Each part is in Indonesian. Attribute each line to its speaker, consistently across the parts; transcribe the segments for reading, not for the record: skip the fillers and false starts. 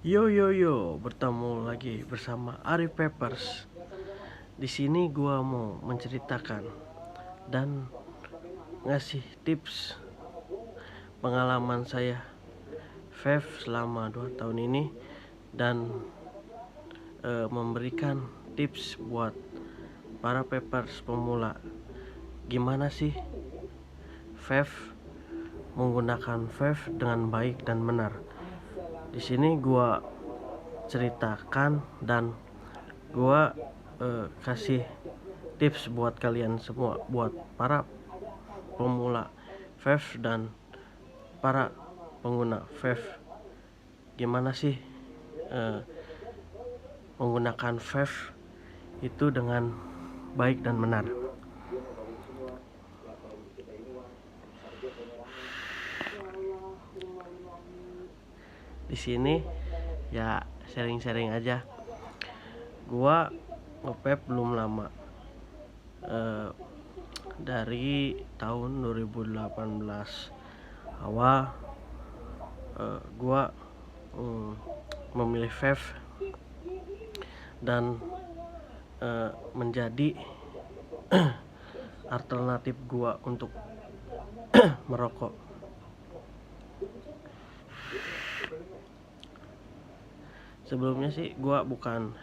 Speaker 1: Yo yo yo, bertemu lagi bersama Ari Papers. Di sini gua mau menceritakan dan ngasih tips pengalaman saya vape selama 2 tahun ini dan memberikan tips buat para papers pemula. Gimana sih vape menggunakan vape dengan baik dan benar. Di sini gua ceritakan dan gua kasih tips buat kalian semua, buat para pemula vape dan para pengguna vape. Gimana sih menggunakan vape itu dengan baik dan benar. Di sini ya sharing-sharing aja. Gua nge-vape belum lama, dari tahun 2018 awal. Gua memilih vape dan menjadi alternatif gua untuk merokok. Sebelumnya sih gua bukan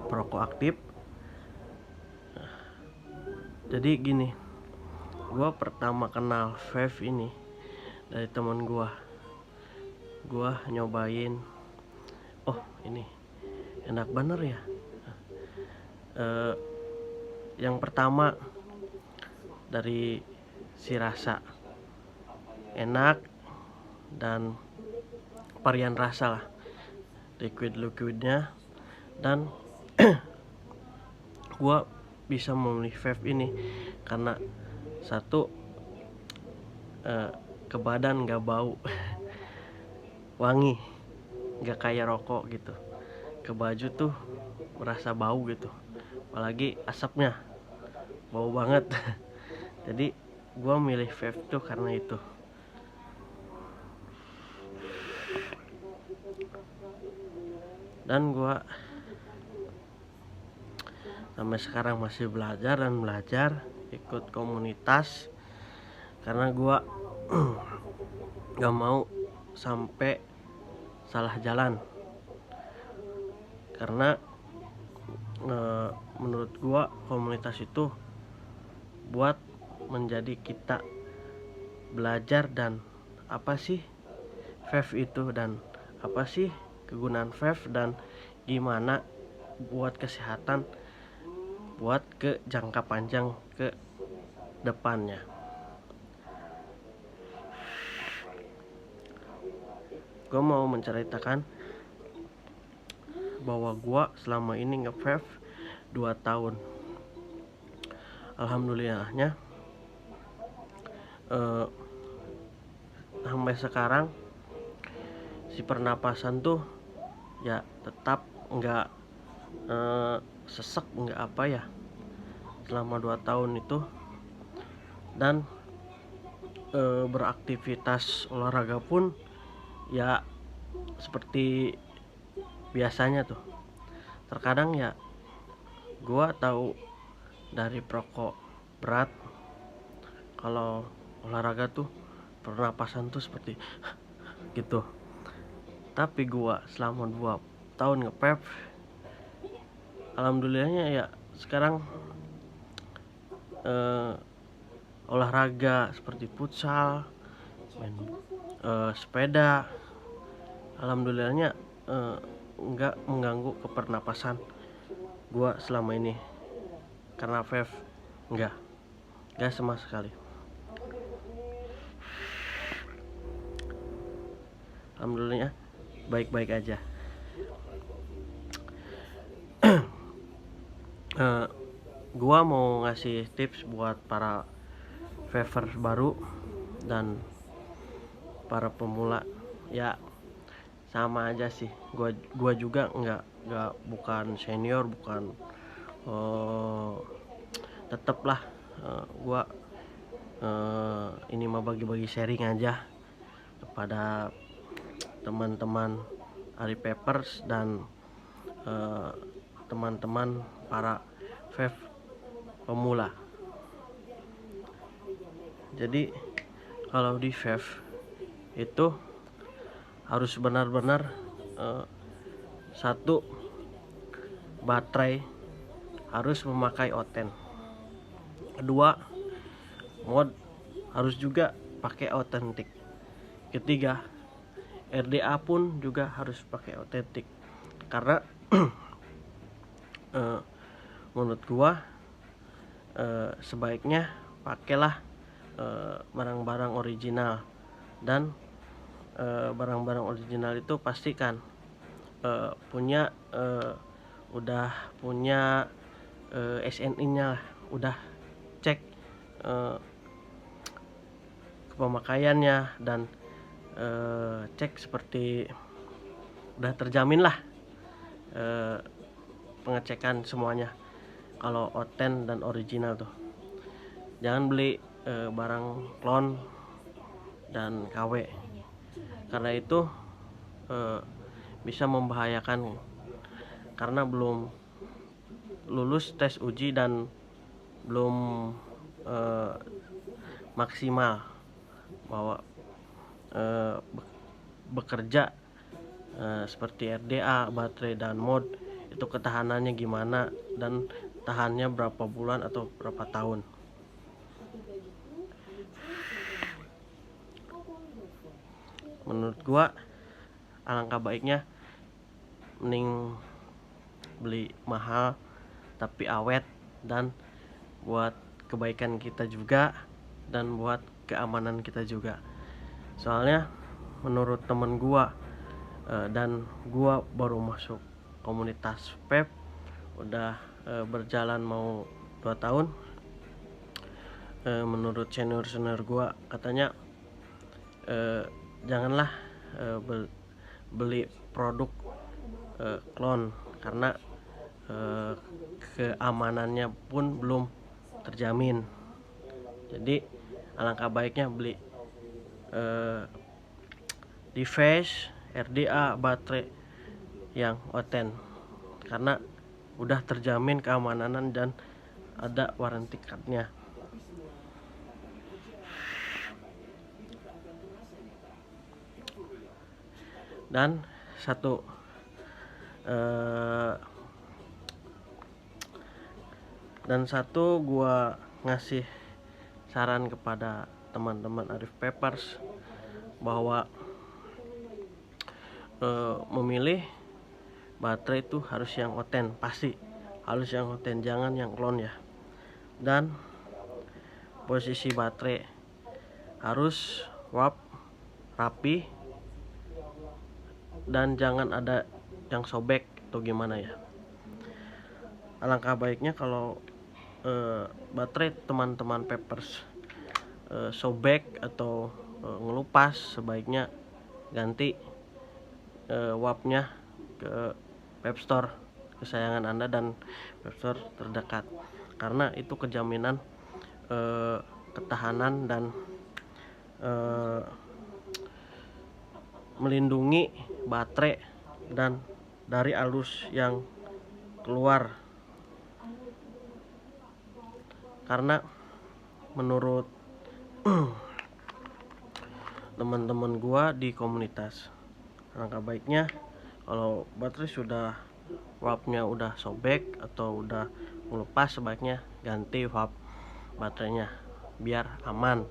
Speaker 1: perokok aktif. Jadi gini, gua pertama kenal vape ini dari teman gua nyobain, oh ini enak bener ya. Yang pertama dari si rasa enak dan varian rasa lah, liquidnya, dan gua bisa memilih vape ini karena satu, ke badan gak bau wangi, gak kayak rokok gitu. Ke baju tuh merasa bau gitu, apalagi asapnya bau banget. Jadi gua milih vape tuh karena itu. Dan gua sampai sekarang masih belajar ikut komunitas karena gua gak mau sampai salah jalan. Karena menurut gua komunitas itu buat menjadi kita belajar dan apa sih vape itu, dan apa sih kegunaan vape, dan gimana buat kesehatan, buat ke jangka panjang ke depannya. Gue mau menceritakan bahwa gue selama ini nge-vape 2 tahun. Alhamdulillahnya sampai sekarang si pernapasan tuh ya tetap nggak sesek, nggak apa ya, selama 2 tahun itu. Dan beraktivitas olahraga pun ya seperti biasanya tuh. Terkadang ya gua tahu dari perokok berat kalau olahraga tuh pernapasan tuh seperti gitu. Tapi gua selama 2 tahun nge-vape, alhamdulillahnya ya sekarang olahraga seperti futsal, main sepeda, alhamdulillahnya nggak mengganggu ke pernapasan gua selama ini. Karena vape nggak sama sekali. Alhamdulillah baik-baik aja. Gua mau ngasih tips buat para vaper baru dan para pemula. Ya sama aja sih, gua juga nggak bukan senior, bukan tetep lah. Gua ini mah bagi-bagi sharing aja kepada teman-teman Ari Papers dan teman-teman para vape pemula. Jadi kalau di vape itu harus benar-benar satu, baterai harus memakai Oten. Kedua, mod harus juga pakai otentik. Ketiga, RDA pun juga harus pakai otentik. Karena menurut gua sebaiknya pakailah barang-barang original, dan barang-barang original itu pastikan udah punya SNI-nya, udah cek pemakaiannya, dan cek seperti udah terjamin lah pengecekan semuanya kalau Oten dan original tuh. Jangan beli barang klon dan KW, karena itu bisa membahayakan karena belum lulus tes uji dan belum maksimal bahwa bekerja seperti RDA, baterai dan mod itu ketahanannya gimana dan tahannya berapa bulan atau berapa tahun. Menurut gua alangkah baiknya mending beli mahal tapi awet, dan buat kebaikan kita juga dan buat keamanan kita juga. Soalnya menurut temen gua dan gua baru masuk komunitas vape udah berjalan mau 2 tahun. Menurut senior gua katanya janganlah beli produk klon karena keamanannya pun belum terjamin. Jadi alangkah baiknya beli device RDA, baterai yang Oten, karena udah terjamin keamanan dan ada warranty cardnya. Dan satu gua ngasih saran kepada teman-teman Arif Papers bahwa memilih baterai itu harus yang Oten, pasti harus yang Oten, jangan yang klon ya. Dan posisi baterai harus rapi dan jangan ada yang sobek atau gimana ya. Alangkah baiknya kalau baterai teman-teman Papers sobek atau ngelupas, sebaiknya ganti wapnya ke vape store kesayangan Anda dan vape store terdekat, karena itu kejaminan ketahanan dan melindungi baterai dan dari arus yang keluar. Karena menurut teman-teman gua di komunitas, alangkah baiknya kalau baterai sudah wapnya udah sobek atau udah melepas, sebaiknya ganti wap baterainya biar aman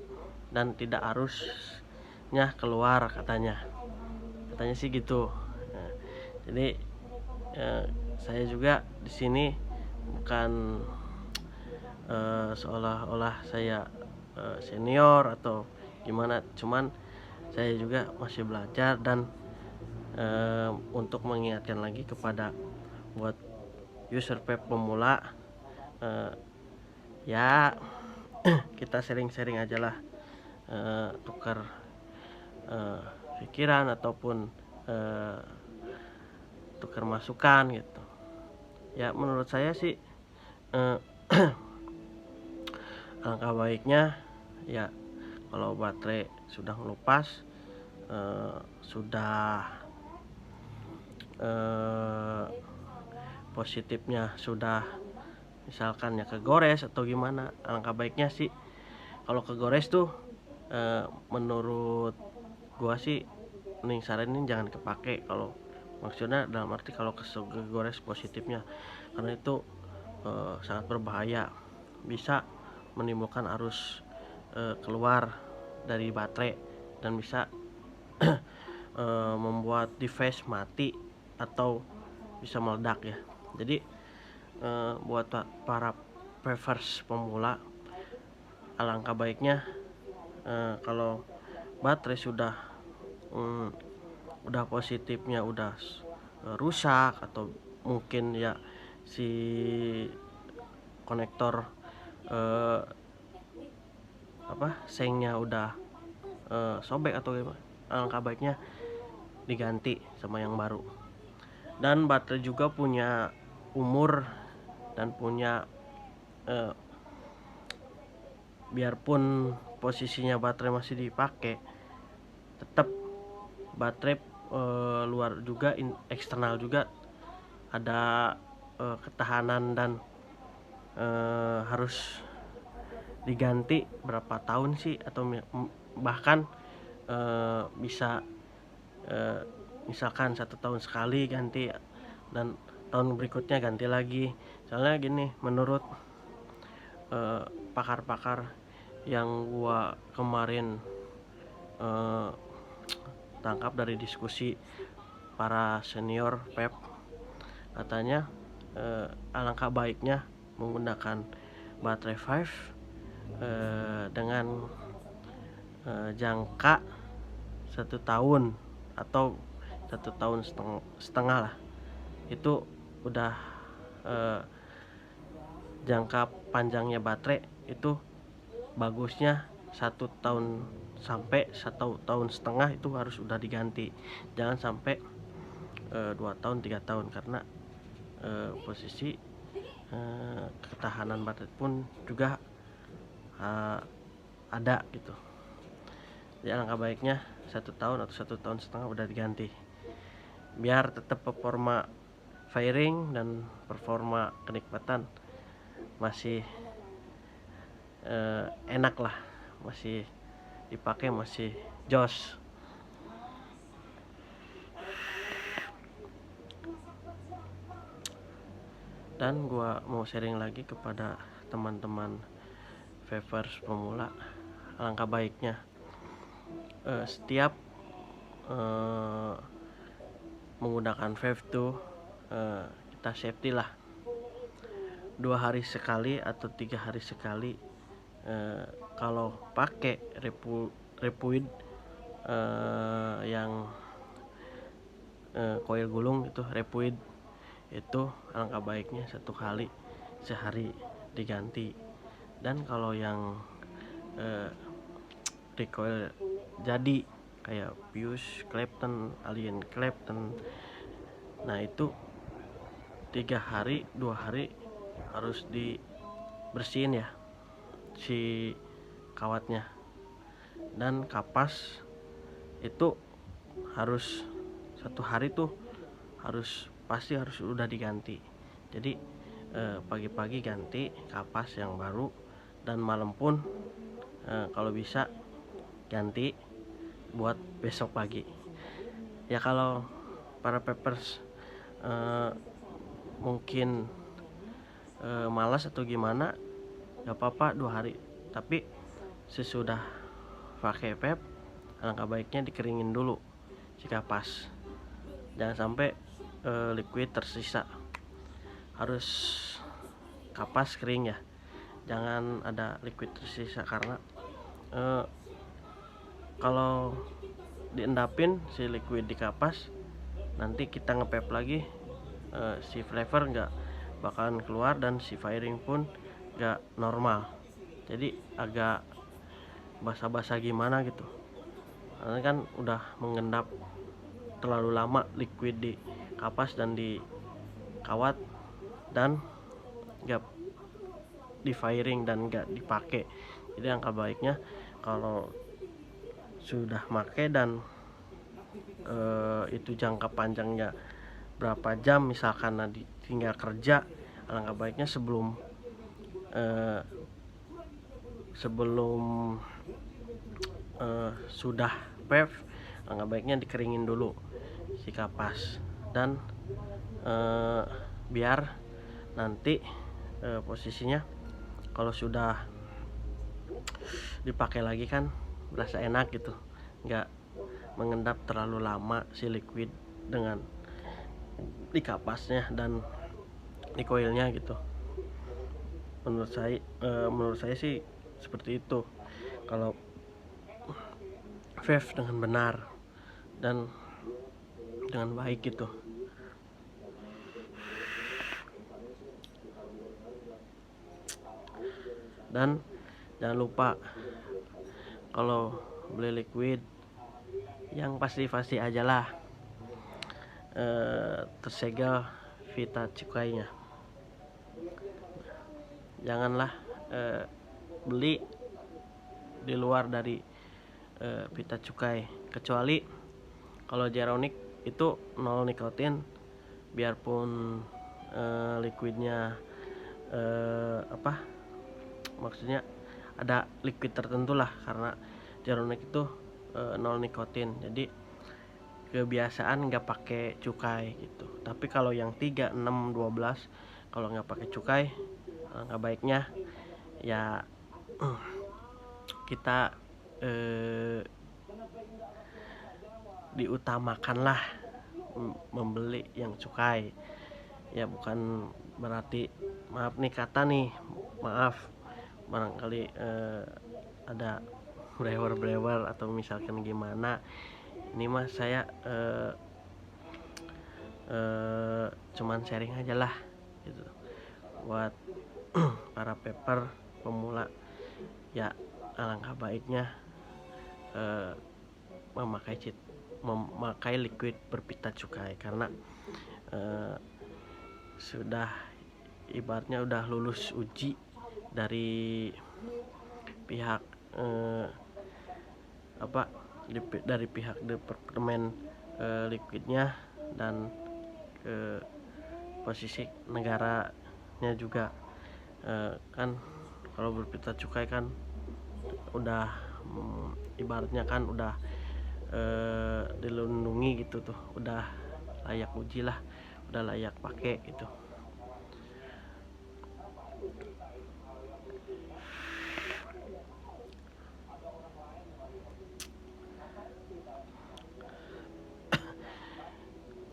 Speaker 1: dan tidak arusnya keluar, katanya sih gitu. Nah, jadi saya juga di sini bukan seolah-olah saya senior atau gimana, cuman saya juga masih belajar dan untuk mengingatkan lagi kepada buat user vape pemula, ya kita sharing-sharing aja lah, tukar pikiran ataupun tukar masukan gitu ya. Menurut saya sih alangkah baiknya ya kalau baterai sudah ngelupas, sudah positifnya sudah misalkan ya kegores atau gimana, alangkah baiknya sih kalau kegores tuh menurut gua sih nih saranin jangan kepake, kalau maksudnya dalam arti kalau kegores positifnya, karena itu sangat berbahaya, bisa menimbulkan arus keluar dari baterai dan bisa membuat device mati atau bisa meledak ya. Jadi buat para pevers pemula, alangkah baiknya kalau baterai udah positifnya udah rusak atau mungkin ya si konektor sengnya udah sobek atau gimana, alangkah baiknya diganti sama yang baru. Dan baterai juga punya umur dan punya biarpun posisinya baterai masih dipakai, tetap baterai luar juga eksternal juga ada ketahanan dan harus diganti berapa tahun sih, atau bahkan bisa misalkan 1 tahun sekali ganti dan tahun berikutnya ganti lagi. Soalnya gini, menurut pakar-pakar yang gua kemarin tangkap dari diskusi para senior PEP, katanya alangkah baiknya menggunakan baterai 5 dengan jangka 1 tahun atau 1 tahun setengah lah. Itu udah jangka panjangnya baterai itu bagusnya 1 tahun sampai 1 tahun setengah itu harus udah diganti. Jangan sampai 2 tahun 3 tahun, karena posisi ketahanan baterai pun juga ada gitu. Jadi alangkah baiknya 1 tahun atau 1 tahun setengah udah diganti, biar tetap performa firing dan performa kenikmatan masih enak lah, masih dipakai, masih jos. Dan gua mau sharing lagi kepada teman-teman vapers pemula, alangkah baiknya setiap menggunakan vape tuh kita safety lah, 2 hari sekali atau 3 hari sekali. Kalau pakai repuid yang koil gulung itu repuid, itu alangkah baiknya 1 kali sehari diganti. Dan kalau yang recoil jadi kayak Fuse, Clapton, Alien Clapton, nah itu 3 hari 2 hari harus dibersihin ya si kawatnya, dan kapas itu harus 1 hari tuh pasti harus udah diganti. Jadi pagi-pagi ganti kapas yang baru, dan malam pun kalau bisa ganti buat besok pagi. Ya kalau para peppers mungkin malas atau gimana, gak apa-apa 2 hari, tapi sesudah pakai pep alangkah baiknya dikeringin dulu si kapas, jangan sampai liquid tersisa. Harus kapas kering ya, jangan ada liquid tersisa, karena kalau diendapin si liquid di kapas, nanti kita ngepep lagi si flavor nggak bakalan keluar dan si firing pun nggak normal. Jadi agak basah-basah gimana gitu, karena kan udah mengendap terlalu lama liquid di kapas dan di kawat, dan nggak di firing dan nggak dipakai. Jadi angka baiknya kalau sudah pakai dan itu jangka panjangnya berapa jam, misalkan tinggal kerja, alangkah baiknya sebelum sudah PEV, alangkah baiknya dikeringin dulu si kapas, dan biar nanti posisinya kalau sudah dipakai lagi kan berasa enak gitu, nggak mengendap terlalu lama si liquid dengan di kapasnya dan di koilnya gitu. Menurut saya sih seperti itu kalau vape dengan benar dan dengan baik gitu. Dan jangan lupa kalau beli liquid yang pasti aja lah tersegel pita cukainya. Janganlah beli di luar dari pita cukai, kecuali kalau Geronic itu 0 nikotin, biarpun liquidnya maksudnya ada liquid tertentu lah, karena Geronic itu 0 nikotin, jadi kebiasaan nggak pakai cukai gitu. Tapi kalau yang 3, 6, 12 kalau nggak pakai cukai, nggak baiknya ya kita diutamakanlah membeli yang cukai. Ya bukan berarti, maaf barangkali ada brewer atau misalkan gimana. Ini mah saya cuman sharing aja lah gitu buat para paper pemula. Ya alangkah baiknya memakai liquid berpita cukai, karena sudah ibaratnya udah lulus uji dari pihak dari pihak departemen liquidnya, dan posisi negaranya juga kan kalau berpita cukai kan udah ibaratnya kan udah dilindungi gitu tuh, udah layak uji lah, udah layak pakai gitu.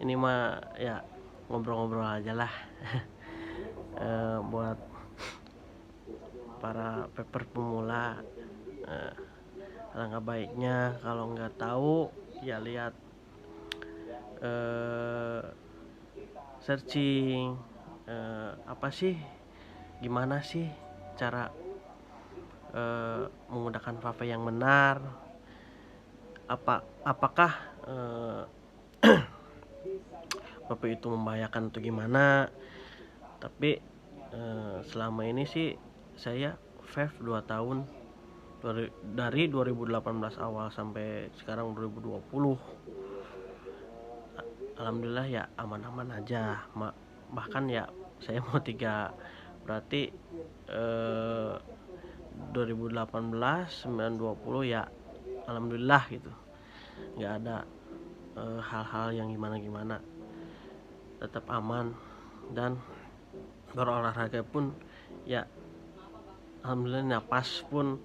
Speaker 1: Ini mah ya ngobrol-ngobrol aja lah buat para paper pemula. Alangkah baiknya kalau nggak tahu ya lihat searching apa sih, gimana sih cara menggunakan vape yang benar, apakah vape itu membahayakan atau gimana. Tapi selama ini sih saya vape 2 tahun, dari 2018 awal sampai sekarang 2020, alhamdulillah ya aman-aman aja. Bahkan ya saya mau 3, berarti 2018, 2020 ya alhamdulillah gitu, nggak ada hal-hal yang gimana-gimana, tetap aman. Dan berolahraga pun ya alhamdulillah, napas pun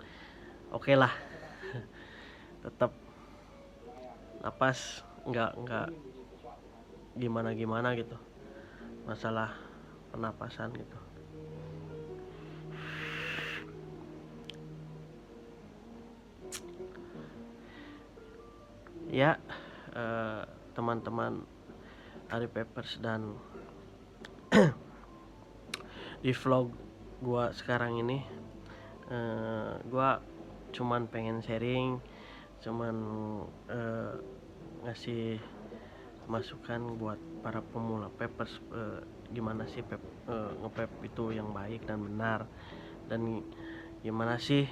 Speaker 1: oke lah tetap napas nggak gimana gitu, masalah pernapasan gitu ya. Teman-teman Ari Papers, dan di vlog gua sekarang ini gua cuman pengen sharing, cuman ngasih masukan buat para pemula papers, gimana sih nge-vape itu yang baik dan benar, dan gimana sih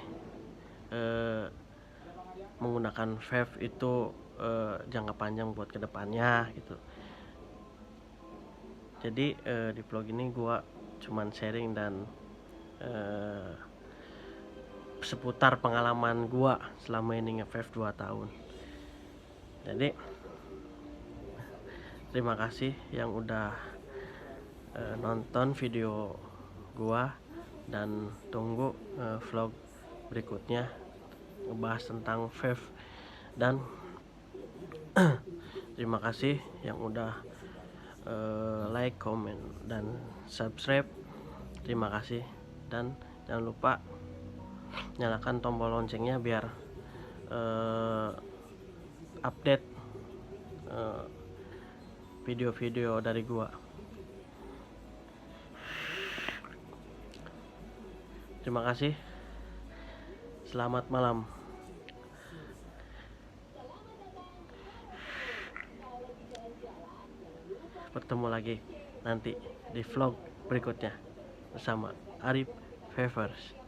Speaker 1: menggunakan vape itu jangka panjang buat kedepannya gitu. Jadi di vlog ini gua cuman sharing dan seputar pengalaman gua selama ini nge-vape 2 tahun. Jadi terima kasih yang udah nonton video gua, dan tunggu vlog berikutnya ngebahas tentang vape. Dan terima kasih yang udah like, comment, dan subscribe. Terima kasih, dan jangan lupa nyalakan tombol loncengnya biar update video-video dari gua. Terima kasih. Selamat malam. Bertemu lagi nanti di vlog berikutnya bersama Arif Vapers.